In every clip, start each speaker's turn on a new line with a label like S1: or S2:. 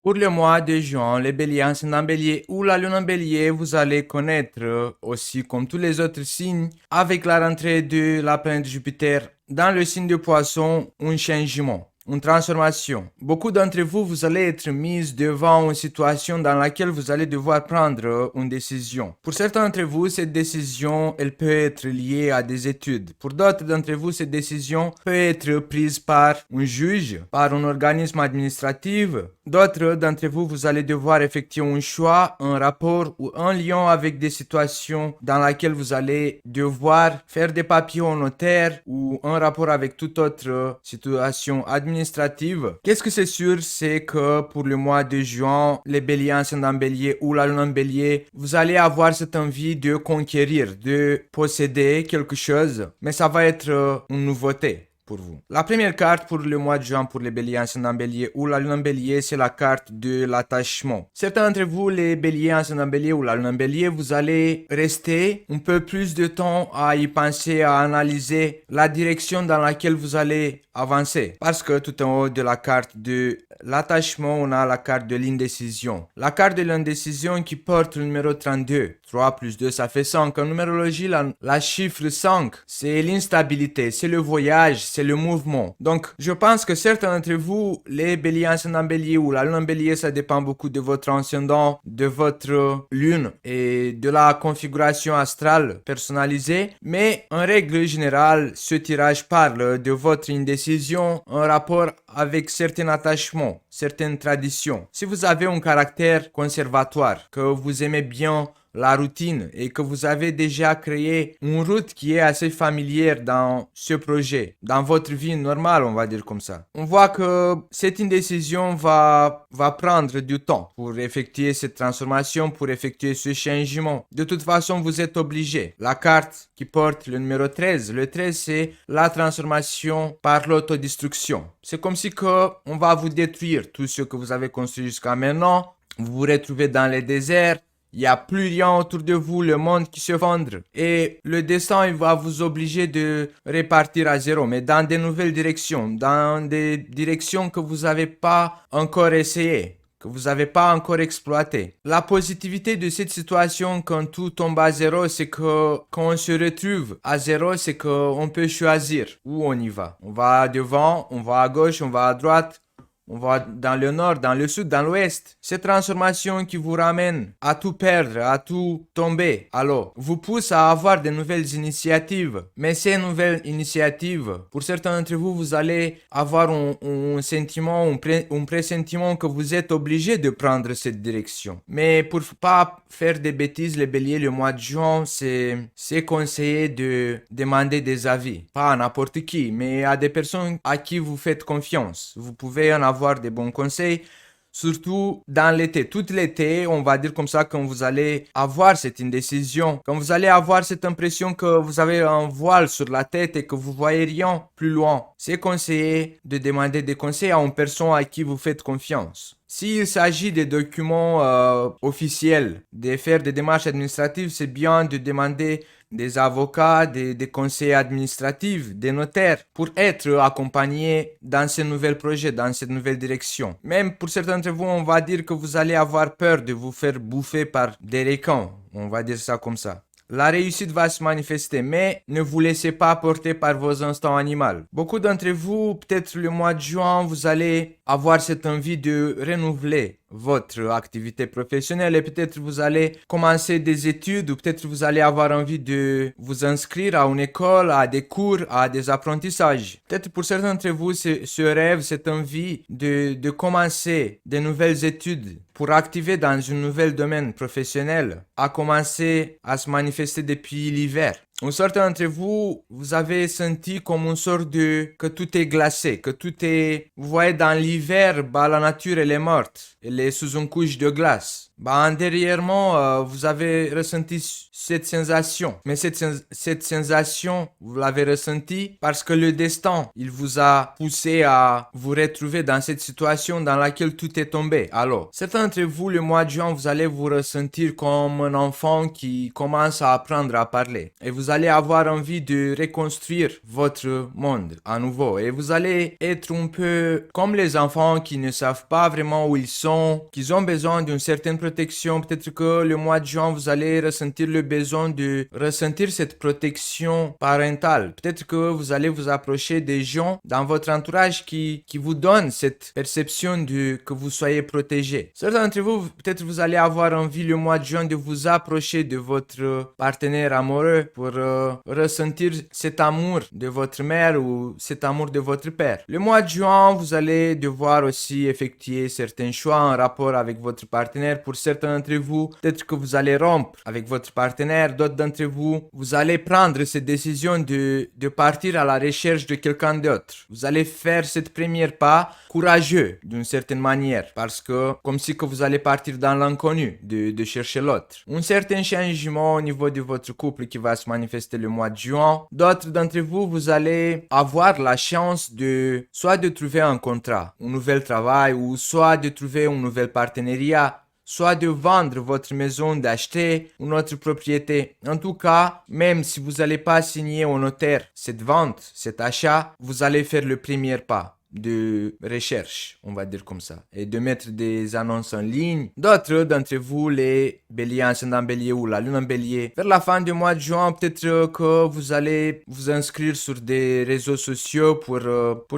S1: Pour le mois de juin, les béliers, ascendant bélier ou la lune en bélier, vous allez connaître aussi, comme tous les autres signes, avec la rentrée de la planète Jupiter dans le signe de poisson, un changement, une transformation. Beaucoup d'entre vous, vous allez être mis devant une situation dans laquelle vous allez devoir prendre une décision. Pour certains d'entre vous, cette décision, elle peut être liée à des études. Pour d'autres d'entre vous, cette décision peut être prise par un juge, par un organisme administratif. D'autres d'entre vous, vous allez devoir effectuer un choix, un rapport ou un lien avec des situations dans lesquelles vous allez devoir faire des papiers au notaire ou un rapport avec toute autre situation administrative. Qu'est-ce que c'est sûr, c'est que pour le mois de juin, les béliers, ascendant bélier ou la lune en bélier, vous allez avoir cette envie de conquérir, de posséder quelque chose, mais ça va être une nouveauté pour vous. La première carte pour le mois de juin pour les béliers, ascendant bélier ou la lune en bélier, c'est la carte de l'attachement. Certains d'entre vous, les béliers, ascendant bélier ou la lune en bélier, vous allez rester un peu plus de temps à y penser, à analyser la direction dans laquelle vous allez avancer. Parce que tout en haut de la carte de l'attachement, on a la carte de l'indécision. La carte de l'indécision qui porte le numéro 32. 3 plus 2, ça fait 5. En numérologie, la chiffre 5, c'est l'instabilité, c'est le voyage, c'est le mouvement. Donc, je pense que certains d'entre vous, les béliers, ascendant bélier ou la lune en bélier, ça dépend beaucoup de votre ascendant, de votre lune et de la configuration astrale personnalisée. Mais en règle générale, ce tirage parle de votre indécision en rapport avec certains attachements, certaines traditions. Si vous avez un caractère conservatoire, que vous aimez bien la routine et que vous avez déjà créé une route qui est assez familière dans ce projet, dans votre vie normale, on va dire comme ça. On voit que cette indécision va prendre du temps pour effectuer cette transformation, pour effectuer ce changement. De toute façon, vous êtes obligé. La carte qui porte le numéro 13, le 13 c'est la transformation par l'autodestruction. C'est comme si on va vous détruire tout ce que vous avez construit jusqu'à maintenant. Vous vous retrouvez dans les déserts. Il n'y a plus rien autour de vous, le monde qui s'effondre. Et le destin, il va vous obliger de repartir à zéro, mais dans de nouvelles directions, dans des directions que vous n'avez pas encore essayées, que vous n'avez pas encore exploitées. La positivité de cette situation quand tout tombe à zéro, c'est que quand on se retrouve à zéro, c'est qu'on peut choisir où on y va. On va devant, on va à gauche, on va à droite. On va dans le nord, dans le sud, dans l'ouest. Cette transformation qui vous ramène à tout perdre, à tout tomber, alors, vous pousse à avoir de nouvelles initiatives. Mais ces nouvelles initiatives, pour certains d'entre vous, vous allez avoir un sentiment, un pressentiment que vous êtes obligé de prendre cette direction. Mais pour pas faire des bêtises, les béliers, le mois de juin, c'est conseillé de demander des avis. Pas à n'importe qui, mais à des personnes à qui vous faites confiance. Vous pouvez en avoir des bons conseils, surtout dans l'été. Tout l'été, on va dire comme ça, quand vous allez avoir cette indécision, quand vous allez avoir cette impression que vous avez un voile sur la tête et que vous voyez rien plus loin, c'est conseillé de demander des conseils à une personne à qui vous faites confiance. S'il s'agit des documents officiels, de faire des démarches administratives, c'est bien de demander des avocats, des conseillers administratifs, des notaires, pour être accompagnés dans ces nouveaux projets, dans cette nouvelle direction. Même pour certains d'entre vous, on va dire que vous allez avoir peur de vous faire bouffer par des requins. On va dire ça comme ça. La réussite va se manifester, mais ne vous laissez pas porter par vos instincts animaux. Beaucoup d'entre vous, peut-être le mois de juin, vous allez avoir cette envie de renouveler votre activité professionnelle et peut-être vous allez commencer des études ou peut-être vous allez avoir envie de vous inscrire à une école, à des cours, à des apprentissages. Peut-être pour certains d'entre vous, ce rêve, cette envie de commencer de nouvelles études pour activer dans un nouvel domaine professionnel a commencé à se manifester depuis l'hiver. Un certain d'entre vous, vous avez senti comme une sorte que tout est glacé, que tout est, vous voyez, dans l'hiver, la nature elle est morte, elle est sous une couche de glace. Bah, intérieurement, vous avez ressenti cette sensation. Mais cette sensation, vous l'avez ressentie parce que le destin, il vous a poussé à vous retrouver dans cette situation dans laquelle tout est tombé. Alors, certains d'entre vous, le mois de juin, vous allez vous ressentir comme un enfant qui commence à apprendre à parler. Et vous allez avoir envie de reconstruire votre monde à nouveau. Et vous allez être un peu comme les enfants qui ne savent pas vraiment où ils sont, qui ont besoin d'une certaine protection. Peut-être que le mois de juin, vous allez ressentir le besoin de ressentir cette protection parentale. Peut-être que vous allez vous approcher des gens dans votre entourage qui vous donnent cette perception de que vous soyez protégé. Certains d'entre vous, peut-être vous allez avoir envie le mois de juin de vous approcher de votre partenaire amoureux pour ressentir cet amour de votre mère ou cet amour de votre père. Le mois de juin, vous allez devoir aussi effectuer certains choix en rapport avec votre partenaire. Pour certains d'entre vous, peut-être que vous allez rompre avec votre partenaire. D'autres d'entre vous, vous allez prendre cette décision de partir à la recherche de quelqu'un d'autre. Vous allez faire cette première pas courageux d'une certaine manière parce que comme si que vous allez partir dans l'inconnu de chercher l'autre. Un certain changement au niveau de votre couple qui va se manifester le mois de juin. D'autres d'entre vous, vous allez avoir la chance de soit de trouver un contrat, un nouvel travail ou soit de trouver un nouvel partenariat, soit de vendre votre maison, d'acheter une autre propriété. En tout cas, même si vous n'allez pas signer au notaire cette vente, cet achat, vous allez faire le premier pas de recherche, on va dire comme ça, et de mettre des annonces en ligne. D'autres d'entre vous, les béliers ascendant bélier ou la lune en bélier, vers la fin du mois de juin, peut-être que vous allez vous inscrire sur des réseaux sociaux pour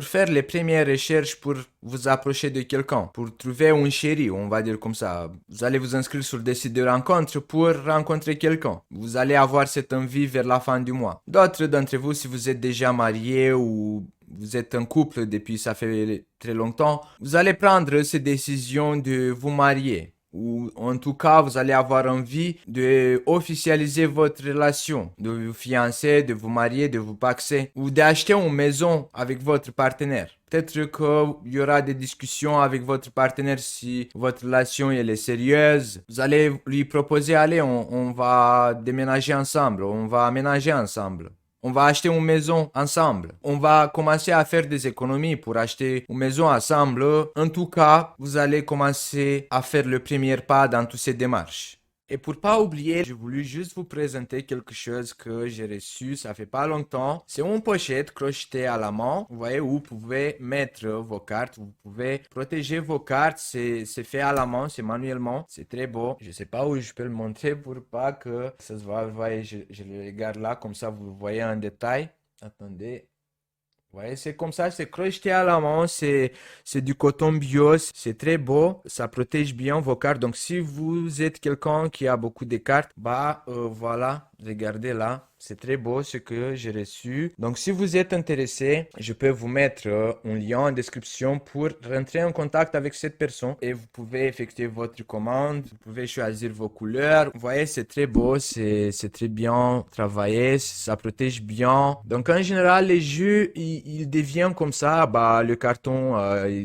S1: faire les premières recherches pour vous approcher de quelqu'un, pour trouver un chéri, on va dire comme ça. Vous allez vous inscrire sur des sites de rencontres pour rencontrer quelqu'un. Vous allez avoir cette envie vers la fin du mois. D'autres d'entre vous, si vous êtes déjà marié ou vous êtes un couple depuis ça fait très longtemps, vous allez prendre cette décision de vous marier. Ou en tout cas, vous allez avoir envie de officialiser votre relation, de vous fiancer, de vous marier, de vous paxer ou d'acheter une maison avec votre partenaire. Peut-être qu'il y aura des discussions avec votre partenaire si votre relation elle est sérieuse. Vous allez lui proposer, allez, on va déménager ensemble, on va aménager ensemble. On va acheter une maison ensemble. On va commencer à faire des économies pour acheter une maison ensemble. En tout cas, vous allez commencer à faire le premier pas dans toutes ces démarches. Et pour pas oublier, j'ai voulu juste vous présenter quelque chose que j'ai reçu, ça fait pas longtemps. C'est une pochette crochetée à la main, vous voyez, où vous pouvez mettre vos cartes, vous pouvez protéger vos cartes, c'est fait à la main, c'est manuellement, c'est très beau. Je sais pas où je peux le montrer pour pas que ça se voit, vous voyez, je le regarde là, comme ça vous le voyez en détail. Attendez. Ouais, c'est comme ça, c'est crocheté à la main, c'est du coton bio, c'est très beau, ça protège bien vos cartes. Donc si vous êtes quelqu'un qui a beaucoup de cartes, bah voilà, regardez là, c'est très beau ce que j'ai reçu. Donc si vous êtes intéressé, je peux vous mettre un lien en description pour rentrer en contact avec cette personne et vous pouvez effectuer votre commande, vous pouvez choisir vos couleurs. Vous voyez, c'est très beau, c'est très bien travaillé, ça protège bien. Donc en général, les jeux, ils deviennent comme ça, bah le carton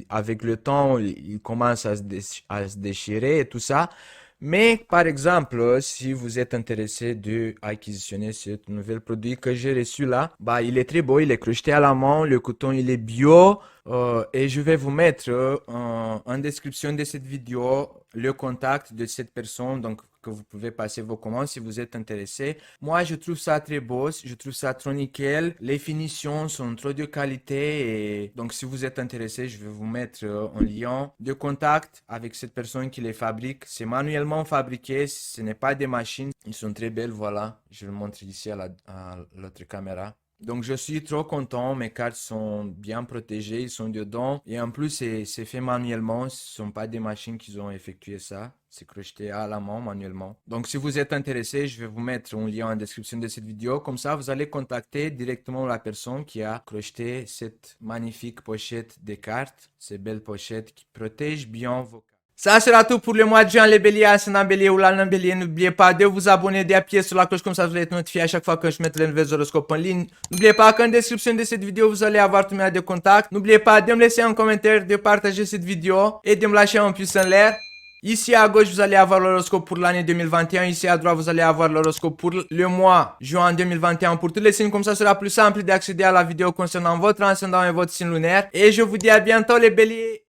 S1: avec le temps, il commence à se déchirer et tout ça. Mais par exemple, si vous êtes intéressé de acquisitionner ce nouvel produit que j'ai reçu là, bah il est très beau, il est crocheté à la main, le coton il est bio et je vais vous mettre en description de cette vidéo le contact de cette personne donc que vous pouvez passer vos commandes si vous êtes intéressé. Moi, je trouve ça très beau, je trouve ça trop nickel. Les finitions sont trop de qualité et donc si vous êtes intéressé, je vais vous mettre un lien de contact avec cette personne qui les fabrique. C'est manuellement fabriqué, ce n'est pas des machines. Ils sont très belles, voilà. Je le montre ici à l'autre caméra. Donc je suis trop content, mes cartes sont bien protégées, ils sont dedans. Et en plus, c'est fait manuellement, ce ne sont pas des machines qui ont effectué ça. C'est crocheté à la main manuellement. Donc si vous êtes intéressé, je vais vous mettre un lien en description de cette vidéo. Comme ça, vous allez contacter directement la personne qui a crocheté cette magnifique pochette de cartes. Ces belles pochettes qui protègent bien vos cartes. Ça sera tout pour le mois de juin, les béliers, ascendant bélier ou l'âne bélier. N'oubliez pas de vous abonner, d'appuyer sur la cloche comme ça vous allez être notifié à chaque fois que je mette les nouveaux horoscopes en ligne. N'oubliez pas qu'en description de cette vidéo, vous allez avoir tous mes de contact. N'oubliez pas de me laisser un commentaire, de partager cette vidéo et de me lâcher un pouce en l'air. Ici à gauche, vous allez avoir l'horoscope pour l'année 2021. Ici à droite, vous allez avoir l'horoscope pour le mois juin 2021 pour tous les signes. Comme ça sera plus simple d'accéder à la vidéo concernant votre ascendant et votre signe lunaire. Et je vous dis à bientôt les béliers.